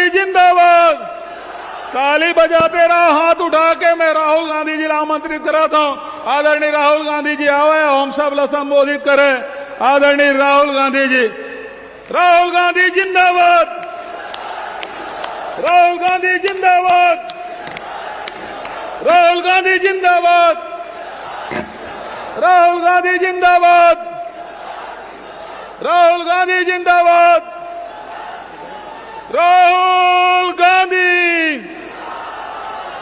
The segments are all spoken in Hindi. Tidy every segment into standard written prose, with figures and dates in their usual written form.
गांधी जिंदाबाद। ताली बजाते रहो, हाथ उठा के मैं राहुल गांधी जी आमंत्रित कराता हूं। आदरणीय राहुल गांधी जी आवे, हम सब लोग संबोधित करें। आदरणीय राहुल गांधी जी। राहुल गांधी जिंदाबाद। राहुल गांधी जिंदाबाद। राहुल गांधी जिंदाबाद। राहुल गांधी जिंदाबाद। राहुल गांधी जिंदाबाद। राहुल गांधी।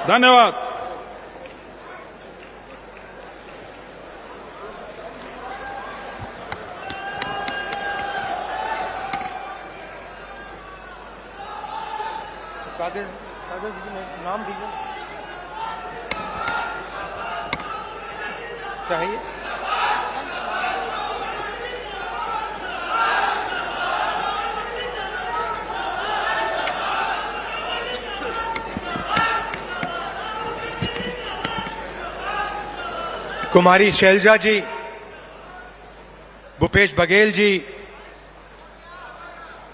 धन्यवाद। कागज में नाम दीजिए। चाहिए कुमारी शैलजा जी, भूपेश बघेल जी,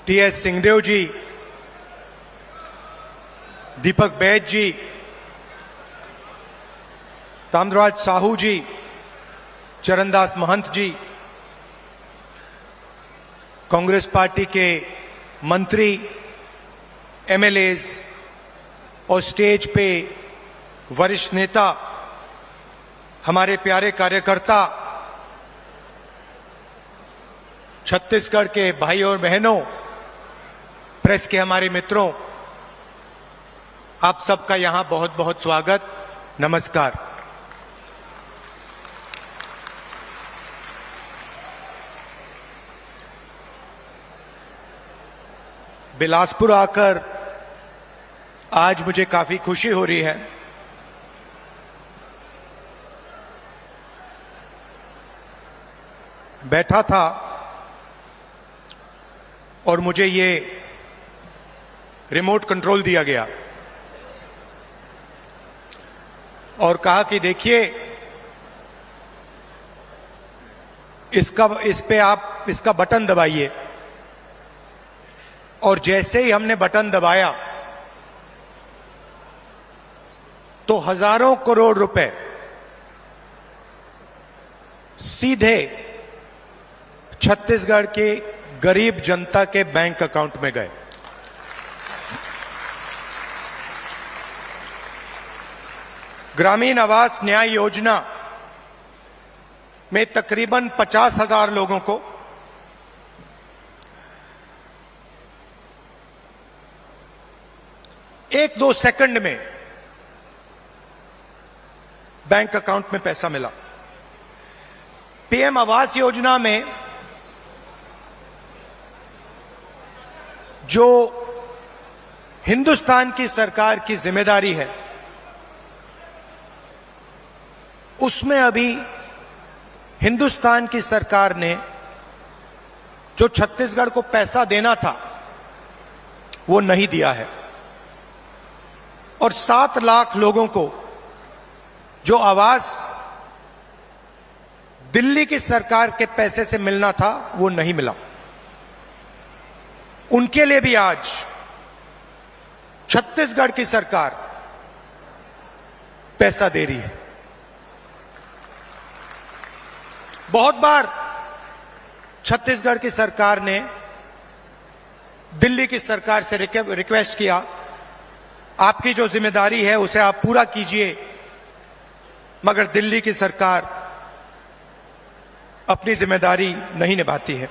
टीएस सिंहदेव जी, दीपक बैज जी, ताम्रराज साहू जी, चरणदास महंत जी, कांग्रेस पार्टी के मंत्री, एमएलएज और स्टेज पे वरिष्ठ नेता, हमारे प्यारे कार्यकर्ता, छत्तीसगढ़ के भाई और बहनों, प्रेस के हमारे मित्रों, आप सबका यहां बहुत बहुत स्वागत, नमस्कार। बिलासपुर आकर आज मुझे काफी खुशी हो रही है। बैठा था और मुझे ये रिमोट कंट्रोल दिया गया और कहा कि देखिए, इस पे आप इसका बटन दबाइए। और जैसे ही हमने बटन दबाया तो हजारों करोड़ रुपए सीधे छत्तीसगढ़ के गरीब जनता के बैंक अकाउंट में गए। ग्रामीण आवास न्याय योजना में तकरीबन 50,000 लोगों को एक दो सेकंड में बैंक अकाउंट में पैसा मिला। पीएम आवास योजना में जो हिंदुस्तान की सरकार की जिम्मेदारी है, उसमें अभी हिंदुस्तान की सरकार ने जो छत्तीसगढ़ को पैसा देना था वो नहीं दिया है। और 7 लाख लोगों को जो आवास दिल्ली की सरकार के पैसे से मिलना था वो नहीं मिला। उनके लिए भी आज छत्तीसगढ़ की सरकार पैसा दे रही है। बहुत बार छत्तीसगढ़ की सरकार ने दिल्ली की सरकार से रिक्वेस्ट किया, आपकी जो जिम्मेदारी है उसे आप पूरा कीजिए, मगर दिल्ली की सरकार अपनी जिम्मेदारी नहीं निभाती है।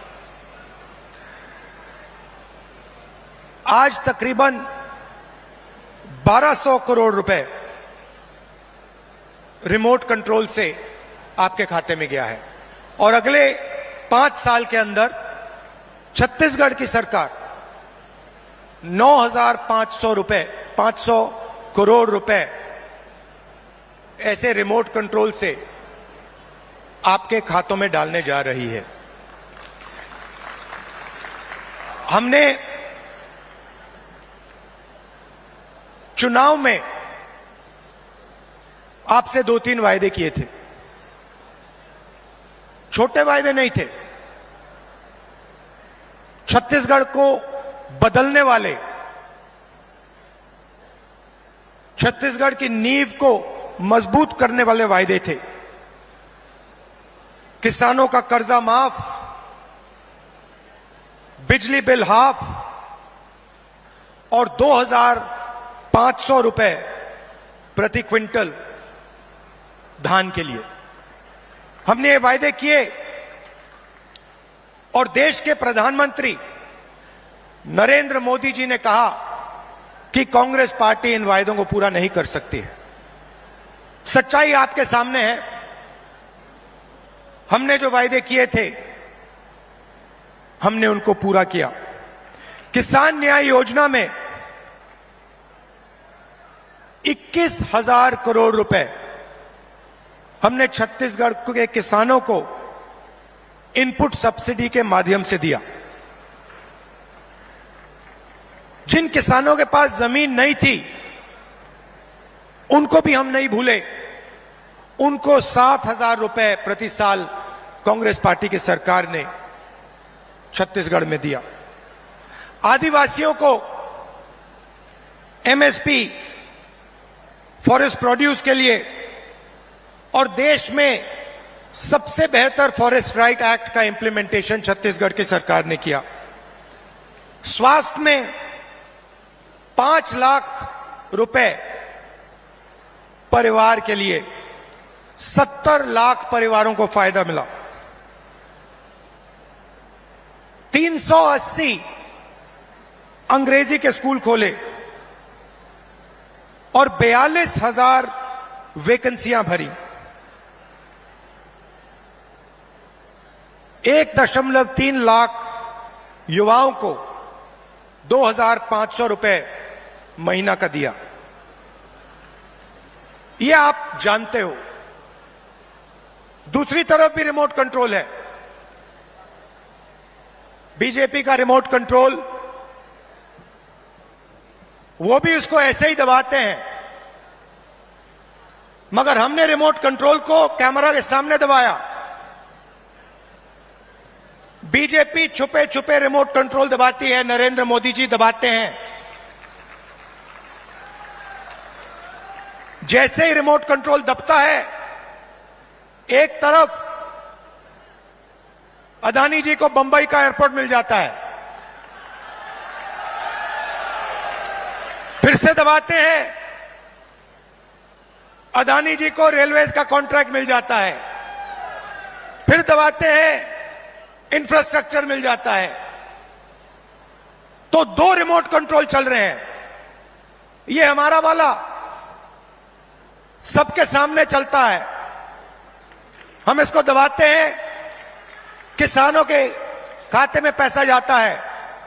आज तकरीबन 1200 करोड़ रुपए रिमोट कंट्रोल से आपके खाते में गया है और अगले 5 साल के अंदर छत्तीसगढ़ की सरकार 500 करोड़ रुपए ऐसे रिमोट कंट्रोल से आपके खातों में डालने जा रही है। हमने चुनाव में आपसे 2-3 वायदे किए थे। छोटे वायदे नहीं थे, छत्तीसगढ़ को बदलने वाले छत्तीसगढ़ की नींव को मजबूत करने वाले वायदे थे। किसानों का कर्जा माफ, बिजली बिल हाफ और 2,500 रुपए प्रति क्विंटल धान के लिए हमने ये वायदे किए और देश के प्रधानमंत्री नरेंद्र मोदी जी ने कहा कि कांग्रेस पार्टी इन वायदों को पूरा नहीं कर सकती है। सच्चाई आपके सामने है। हमने जो वायदे किए थे हमने उनको पूरा किया। किसान न्याय योजना में 21,000 करोड़ रुपए हमने छत्तीसगढ़ के किसानों को इनपुट सब्सिडी के माध्यम से दिया। जिन किसानों के पास जमीन नहीं थी उनको भी हम नहीं भूले। उनको 7,000 रुपए प्रति साल कांग्रेस पार्टी की सरकार ने छत्तीसगढ़ में दिया। आदिवासियों को एमएसपी फॉरेस्ट प्रोड्यूस के लिए और देश में सबसे बेहतर फॉरेस्ट राइट एक्ट का इंप्लीमेंटेशन छत्तीसगढ़ की सरकार ने किया। स्वास्थ्य में 5 लाख रुपए परिवार के लिए 70 लाख परिवारों को फायदा मिला। 380 अंग्रेजी के स्कूल खोले और 42,000 वैकेंसियां भरी। 1.3 लाख युवाओं को 2,500 रुपए महीना का दिया। यह आप जानते हो। दूसरी तरफ भी रिमोट कंट्रोल है। बीजेपी का रिमोट कंट्रोल, वो भी उसको ऐसे ही दबाते हैं, मगर हमने रिमोट कंट्रोल को कैमरा के सामने दबाया। बीजेपी छुपे छुपे रिमोट कंट्रोल दबाती है, नरेंद्र मोदी जी दबाते हैं। जैसे ही रिमोट कंट्रोल दबता है, एक तरफ अदानी जी को बंबई का एयरपोर्ट मिल जाता है, फिर से दबाते हैं, अदानी जी को रेलवेज का कॉन्ट्रैक्ट मिल जाता है, फिर दबाते हैं, इंफ्रास्ट्रक्चर मिल जाता है। तो 2 रिमोट कंट्रोल चल रहे हैं। ये हमारा वाला सबके सामने चलता है। हम इसको दबाते हैं, किसानों के खाते में पैसा जाता है।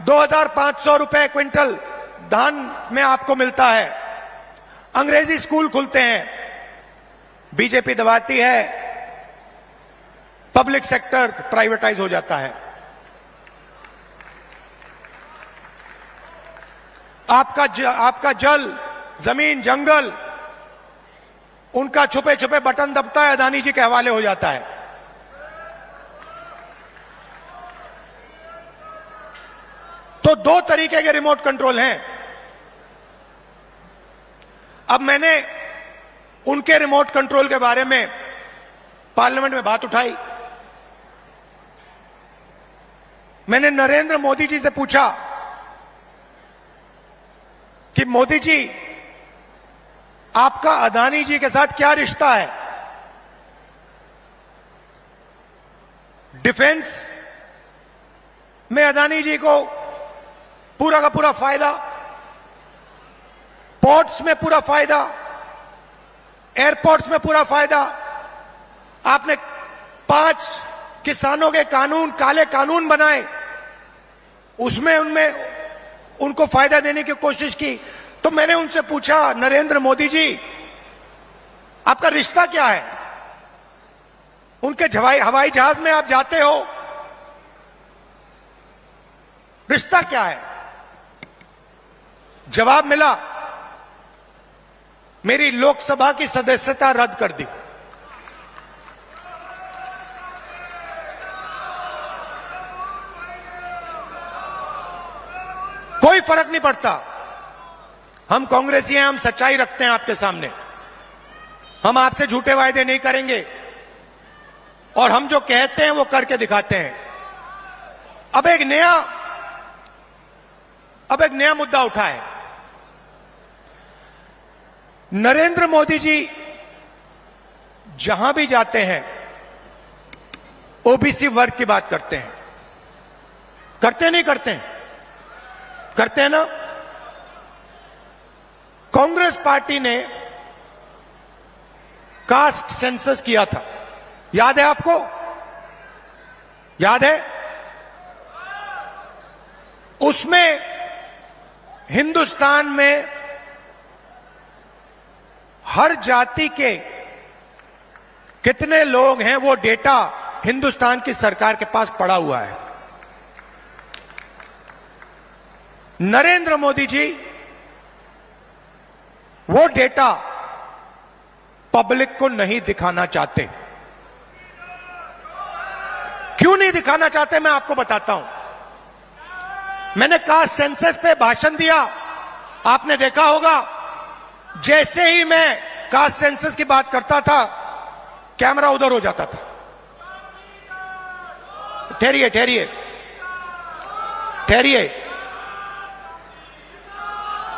2,500 रुपए क्विंटल धान में आपको मिलता है। अंग्रेजी स्कूल खुलते हैं, बीजेपी दबाती है, पब्लिक सेक्टर प्राइवेटाइज हो जाता है। आपका जल, जमीन, जंगल, उनका छुपे छुपे बटन दबता है, अदानी जी के हवाले हो जाता है। तो 2 तरीके के रिमोट कंट्रोल हैं। अब मैंने उनके रिमोट कंट्रोल के बारे में पार्लियामेंट में बात उठाई। मैंने नरेंद्र मोदी जी से पूछा कि मोदी जी, आपका अदानी जी के साथ क्या रिश्ता है? डिफेंस में अदानी जी को पूरा का पूरा फायदा, पोर्ट्स में पूरा फायदा, एयरपोर्ट्स में पूरा फायदा। आपने 5 किसानों के कानून, काले कानून बनाए, उसमें उनको फायदा देने की कोशिश की। तो मैंने उनसे पूछा, नरेंद्र मोदी जी, आपका रिश्ता क्या है? उनके हवाई जहाज में आप जाते हो, रिश्ता क्या है? जवाब मिला, मेरी लोकसभा की सदस्यता रद्द कर दी। कोई फर्क नहीं पड़ता। हम कांग्रेसी हैं, हम सच्चाई रखते हैं आपके सामने। हम आपसे झूठे वायदे नहीं करेंगे और हम जो कहते हैं वो करके दिखाते हैं। अब एक नया मुद्दा उठा है। नरेंद्र मोदी जी जहां भी जाते हैं ओबीसी वर्ग की बात करते हैं। करते नहीं करते हैं? करते हैं ना। कांग्रेस पार्टी ने कास्ट सेंसस किया था, याद है आपको? याद है? उसमें हिंदुस्तान में हर जाति के कितने लोग हैं वो डेटा हिंदुस्तान की सरकार के पास पड़ा हुआ है। नरेंद्र मोदी जी वो डेटा पब्लिक को नहीं दिखाना चाहते। क्यों नहीं दिखाना चाहते मैं आपको बताता हूं। मैंने कास्ट सेंसस पे भाषण दिया, आपने देखा होगा। जैसे ही मैं कास्ट सेंसस की बात करता था कैमरा उधर हो जाता था। ठहरिए ठहरिए ठहरिए।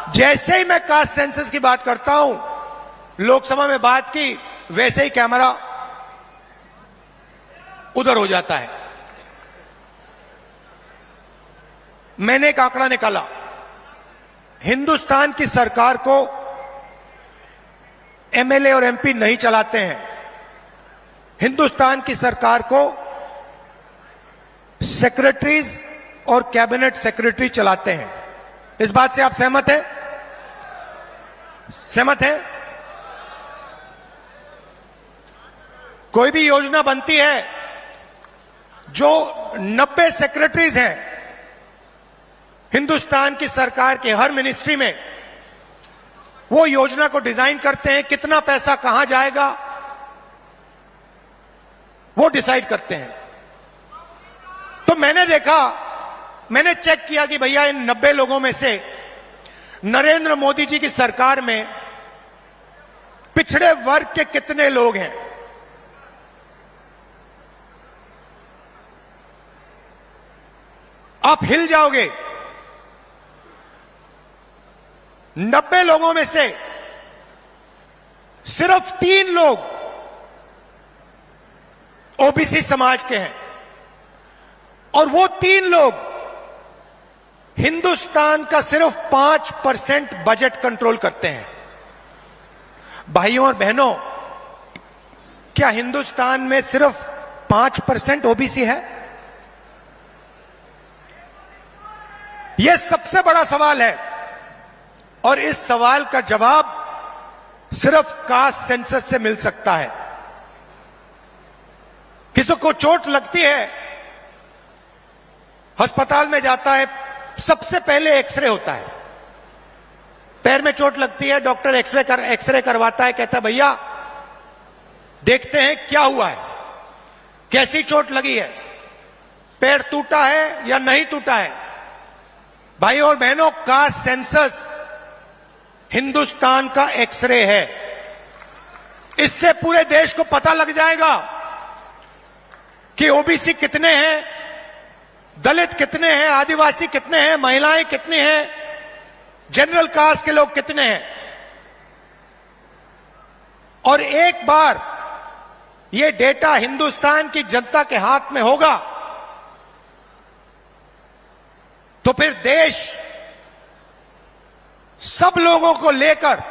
जैसे ही मैं कास्ट सेंसस की बात करता हूं, लोकसभा में बात की, वैसे ही कैमरा उधर हो जाता है। मैंने एक आंकड़ा निकाला। हिंदुस्तान की सरकार को एमएलए और एमपी नहीं चलाते हैं। हिंदुस्तान की सरकार को सेक्रेटरीज और कैबिनेट सेक्रेटरी चलाते हैं। इस बात से आप सहमत हैं? सहमत हैं? कोई भी योजना बनती है, जो 90 सेक्रेटरीज हैं हिंदुस्तान की सरकार के हर मिनिस्ट्री में, वो योजना को डिजाइन करते हैं। कितना पैसा कहां जाएगा वो डिसाइड करते हैं। तो मैंने देखा, मैंने चेक किया कि भैया इन 90 लोगों में से नरेंद्र मोदी जी की सरकार में पिछड़े वर्ग के कितने लोग हैं। आप हिल जाओगे। 90 लोगों में से सिर्फ 3 लोग ओबीसी समाज के हैं और वो 3 लोग हिंदुस्तान का सिर्फ 5% बजट कंट्रोल करते हैं। भाइयों और बहनों, क्या हिंदुस्तान में सिर्फ 5% ओबीसी है? यह सबसे बड़ा सवाल है और इस सवाल का जवाब सिर्फ कास्ट सेंसस से मिल सकता है। किसी को चोट लगती है, अस्पताल में जाता है, सबसे पहले एक्सरे होता है। पैर में चोट लगती है, डॉक्टर एक्सरे करवाता है, कहता है भैया देखते हैं क्या हुआ है, कैसी चोट लगी है, पैर टूटा है या नहीं टूटा है। भाइयों और बहनों, कास्ट सेंसस हिंदुस्तान का एक्सरे है। इससे पूरे देश को पता लग जाएगा कि ओबीसी कितने हैं, दलित कितने हैं, आदिवासी कितने हैं, महिलाएं कितनी हैं, जनरल कास्ट के लोग कितने हैं। और एक बार ये डेटा हिंदुस्तान की जनता के हाथ में होगा तो फिर देश सब लोगों को लेकर,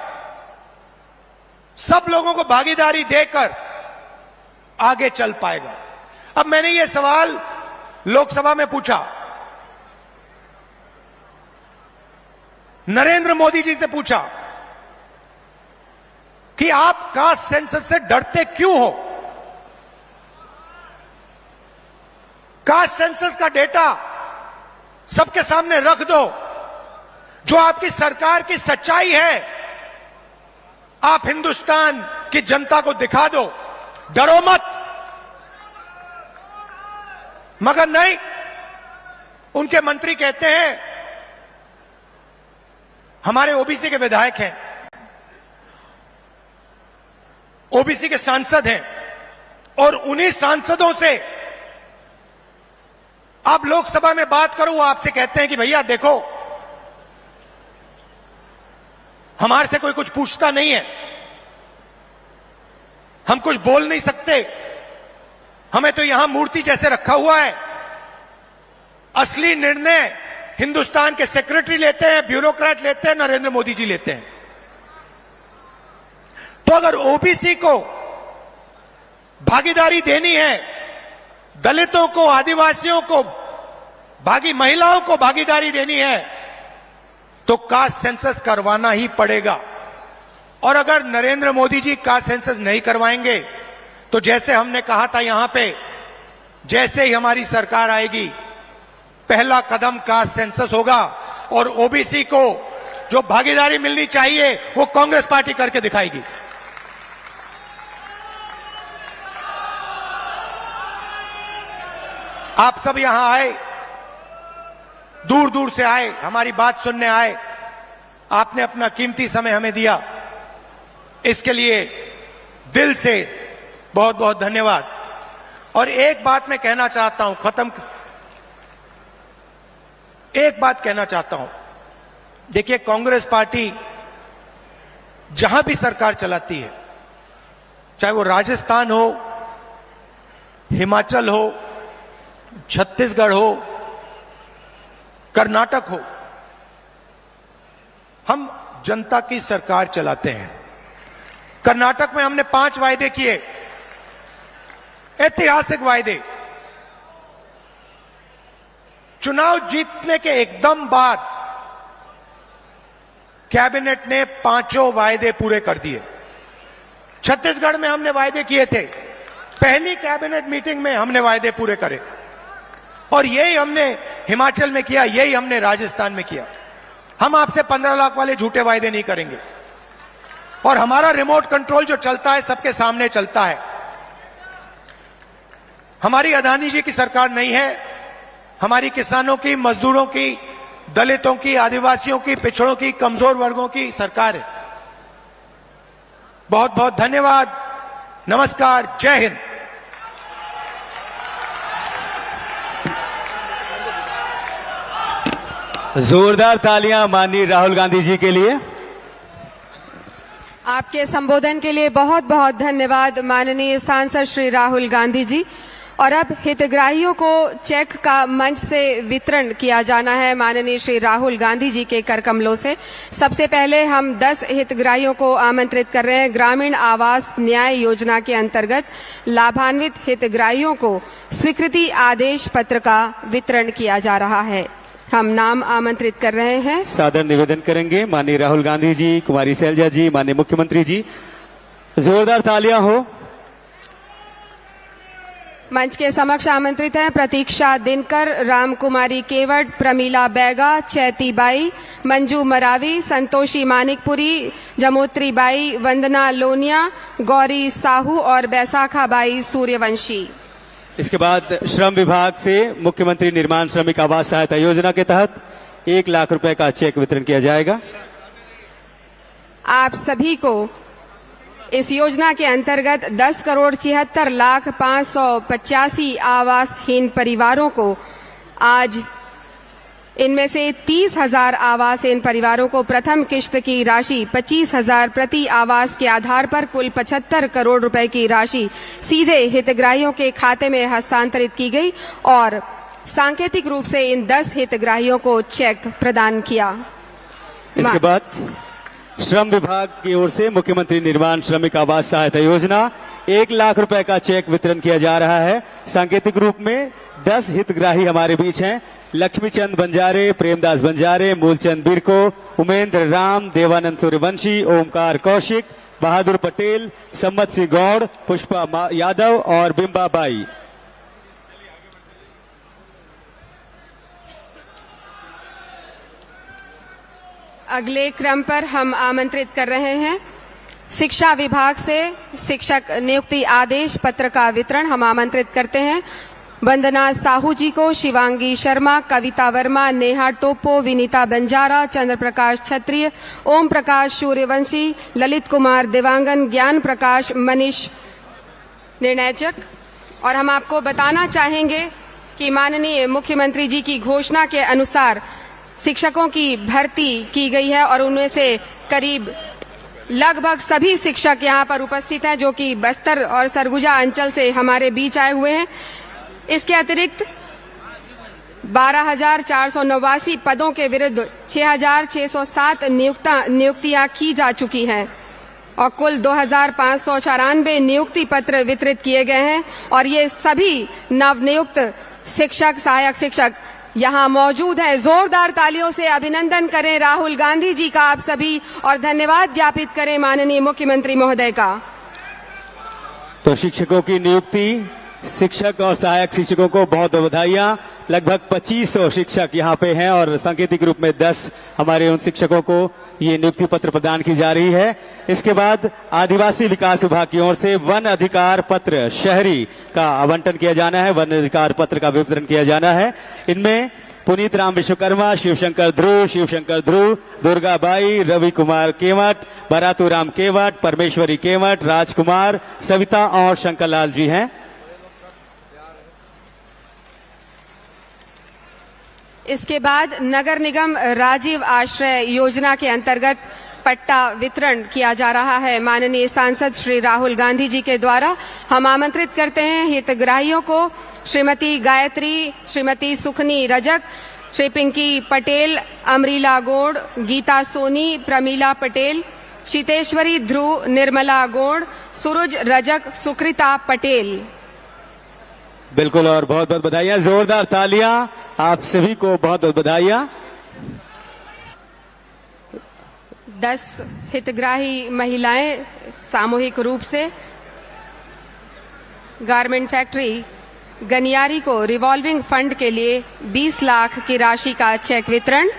सब लोगों को भागीदारी देकर आगे चल पाएगा। अब मैंने ये सवाल लोकसभा में पूछा, नरेंद्र मोदी जी से पूछा कि आप कास्ट सेंसस से डरते क्यों हो? कास्ट सेंसस का डेटा सबके सामने रख दो, जो आपकी सरकार की सच्चाई है आप हिंदुस्तान की जनता को दिखा दो, डरो मत। मगर नहीं, उनके मंत्री कहते हैं हमारे ओबीसी के विधायक हैं, ओबीसी के सांसद हैं, और उन्हीं सांसदों से आप लोकसभा में बात करो, वो आपसे कहते हैं कि भैया देखो, हमारे से कोई कुछ पूछता नहीं है, हम कुछ बोल नहीं सकते, हमें तो यहां मूर्ति जैसे रखा हुआ है, असली निर्णय हिंदुस्तान के सेक्रेटरी लेते हैं, ब्यूरोक्रेट लेते हैं, नरेंद्र मोदी जी लेते हैं। तो अगर ओबीसी को भागीदारी देनी है, दलितों को, आदिवासियों को, महिलाओं को भागीदारी देनी है, तो कास्ट सेंसस करवाना ही पड़ेगा। और अगर नरेंद्र मोदी जी कास्ट सेंसस नहीं करवाएंगे तो जैसे हमने कहा था यहां पे, जैसे ही हमारी सरकार आएगी पहला कदम कास्ट सेंसस होगा, और ओबीसी को जो भागीदारी मिलनी चाहिए वो कांग्रेस पार्टी करके दिखाएगी। आप सब यहां आए, दूर दूर से आए, हमारी बात सुनने आए, आपने अपना कीमती समय हमें दिया, इसके लिए दिल से बहुत बहुत धन्यवाद। और एक बात मैं कहना चाहता हूं, एक बात कहना चाहता हूं, देखिए कांग्रेस पार्टी जहां भी सरकार चलाती है, चाहे वो राजस्थान हो, हिमाचल हो, छत्तीसगढ़ हो, कर्नाटक हो, हम जनता की सरकार चलाते हैं। कर्नाटक में हमने 5 वायदे किए, ऐतिहासिक वायदे। चुनाव जीतने के एकदम बाद कैबिनेट ने 5 वायदे पूरे कर दिए। छत्तीसगढ़ में हमने वायदे किए थे, पहली कैबिनेट मीटिंग में हमने वायदे पूरे करे, और यही हमने हिमाचल में किया, यही हमने राजस्थान में किया। हम आपसे 15 लाख वाले झूठे वायदे नहीं करेंगे, और हमारा रिमोट कंट्रोल जो चलता है सबके सामने चलता है। हमारी अदानी जी की सरकार नहीं है, हमारी किसानों की, मजदूरों की, दलितों की, आदिवासियों की, पिछड़ों की, कमजोर वर्गों की सरकार है। बहुत बहुत धन्यवाद, नमस्कार, जय हिंद। जोरदार तालियां माननीय राहुल गांधी जी के लिए। आपके संबोधन के लिए बहुत बहुत धन्यवाद माननीय सांसद श्री राहुल गांधी जी। और अब हितग्राहियों को चेक का मंच से वितरण किया जाना है माननीय श्री राहुल गांधी जी के करकमलों से। सबसे पहले हम 10 हितग्राहियों को आमंत्रित कर रहे हैं। ग्रामीण आवास न्याय योजना के अंतर्गत लाभान्वित हितग्राहियों को स्वीकृति आदेश पत्र का वितरण किया जा रहा है। हम नाम आमंत्रित कर रहे हैं। सादर निवेदन करेंगे माननीय राहुल गांधी जी, कुमारी शैलजा जी, माननीय मुख्यमंत्री जी। जोरदार तालियां हो। मंच के समक्ष आमंत्रित हैं प्रतीक्षा दिनकर, राम कुमारी केवट, प्रमीला बैगा, चैती बाई, मंजू मरावी, संतोषी मानिकपुरी, जमोत्री बाई, वंदना लोनिया, गौरी साहू और बैसाखा बाई सूर्यवंशी। इसके बाद श्रम विभाग से मुख्यमंत्री निर्माण श्रमिक आवास सहायता योजना के तहत 1 लाख रुपए का चेक वितरण किया जाएगा। आप सभी को इस योजना के अंतर्गत 10,76,585 आवासहीन परिवारों को आज इनमें से 30,000 आवासहीन परिवारों को प्रथम किश्त की राशि 25,000 प्रति आवास के आधार पर कुल 75 करोड़ रुपए की राशि सीधे हितग्राहियों के खाते में हस्तांतरित की गई और सांकेतिक रूप से इन 10 हितग्राहियों को चेक प्रदान किया। इसके बाद श्रम विभाग की ओर से मुख्यमंत्री निर्माण श्रमिक आवास सहायता योजना 1 लाख रुपए का चेक वितरण किया जा रहा है। सांकेतिक रूप में 10 हितग्राही हमारे बीच हैं। लक्ष्मीचंद बंजारे, प्रेमदास बंजारे, मूलचंद बिरको, उमेंद्र राम, देवानंद सूर्यवंशी, ओमकार कौशिक, बहादुर पटेल, सम्मत सिंह गौड़, पुष्पा यादव और बिंबा बाई। अगले क्रम पर हम आमंत्रित कर रहे हैं शिक्षा विभाग से शिक्षक नियुक्ति आदेश पत्र का वितरण हम आमंत्रित करते हैं। वंदना साहू जी को, शिवांगी शर्मा, कविता वर्मा, नेहा टोप्पो, विनीता बंजारा, चंद्र प्रकाश क्षत्रिय, ओम प्रकाश सूर्यवंशी, ललित कुमार देवांगन, ज्ञान प्रकाश, मनीष निर्णयचक। और हम आपको बताना चाहेंगे कि माननीय मुख्यमंत्री जी की घोषणा के अनुसार शिक्षकों की भर्ती की गई है और उनमें से करीब लगभग सभी शिक्षक यहाँ पर उपस्थित हैं जो कि बस्तर और सरगुजा अंचल से हमारे बीच आए हुए हैं। इसके अतिरिक्त 12,489 पदों के विरुद्ध 6,607 नियुक्तियां की जा चुकी हैं और कुल 2,594 नियुक्ति पत्र वितरित किए गए हैं और ये सभी नवनियुक्त शिक्षक, सहायक शिक्षक यहाँ मौजूद है। जोरदार तालियों से अभिनंदन करें राहुल गांधी जी का आप सभी और धन्यवाद ज्ञापित करें माननीय मुख्यमंत्री महोदय का। तो शिक्षकों की नियुक्ति, शिक्षक और सहायक शिक्षकों को बहुत बधाइयां। लगभग 2500 शिक्षक यहाँ पे हैं और सांकेतिक रूप में 10 हमारे उन शिक्षकों को ये नियुक्ति पत्र प्रदान की जा रही है। इसके बाद आदिवासी विकास विभाग की ओर से वन अधिकार पत्र शहरी का आवंटन किया जाना है, वन अधिकार पत्र का वितरण किया जाना है। इनमें पुनीत राम विश्वकर्मा, शिवशंकर ध्रुव, दुर्गाबाई, रवि कुमार केवट, बरातू राम केवट, परमेश्वरी केवट, राजकुमार, सविता और शंकरलाल जी हैं। इसके बाद नगर निगम राजीव आश्रय योजना के अंतर्गत पट्टा वितरण किया जा रहा है माननीय सांसद श्री राहुल गांधी जी के द्वारा। हम आमंत्रित करते हैं हितग्राहियों को, श्रीमती गायत्री, श्रीमती सुखनी रजक, श्री पिंकी पटेल, अमरीला गोड़, गीता सोनी, प्रमीला पटेल, शीतेश्वरी ध्रुव, निर्मला गोड़, सूरज रजक, सुकृता पटेल। बिल्कुल, और बहुत बहुत बधाइयां, जोरदार तालियां आप सभी को, बहुत बहुत बधाइयां। 10 हितग्राही महिलाएं सामूहिक रूप से गारमेंट फैक्ट्री गनियारी को रिवॉल्विंग फंड के लिए 20 लाख की राशि का चेक वितरण।